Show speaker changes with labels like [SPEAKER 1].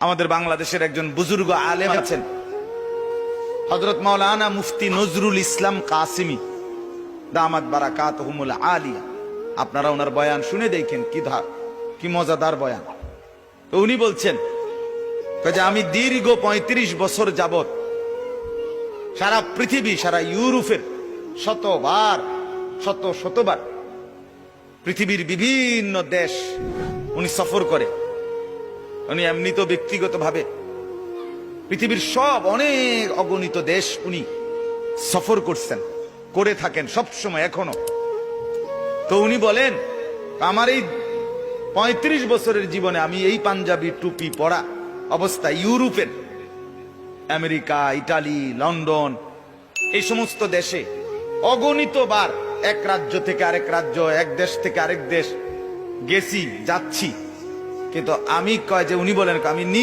[SPEAKER 1] আমাদের বাংলাদেশের একজন বুজুর্গ আলেম আছেন, হযরত মাওলানা মুফতি নজরুল ইসলাম কাসিমি দামাত বারাকাতুহুমুল আলিয়া। আপনারা ওনার বয়ান শুনে দেখেন কি মজাদার বয়ান। তো উনি বলছেন যে আমি দীর্ঘ ৩৫ বছর যাবত সারা পৃথিবী, সারা ইউরোপের শতবার পৃথিবীর বিভিন্ন দেশ উনি সফর করে। উনি এমনি তো ব্যক্তিগতভাবে পৃথিবীর সব অনেক অগণিত দেশ উনি সফর করছেন, করে থাকেন সব সময় এখনো। তো উনি বলেন আমার এই ৩৫ বছরের জীবনে আমি এই পাঞ্জাবি টুপি পরা অবস্থায় ইউরোপের আমেরিকা, ইটালি, লন্ডন এই সমস্ত দেশে অগণিত বার এক রাজ্য থেকে আরেক রাজ্য, এক দেশ থেকে আরেক দেশ গেছি, যাচ্ছি। কিন্তু আমি উনি বলেন আমি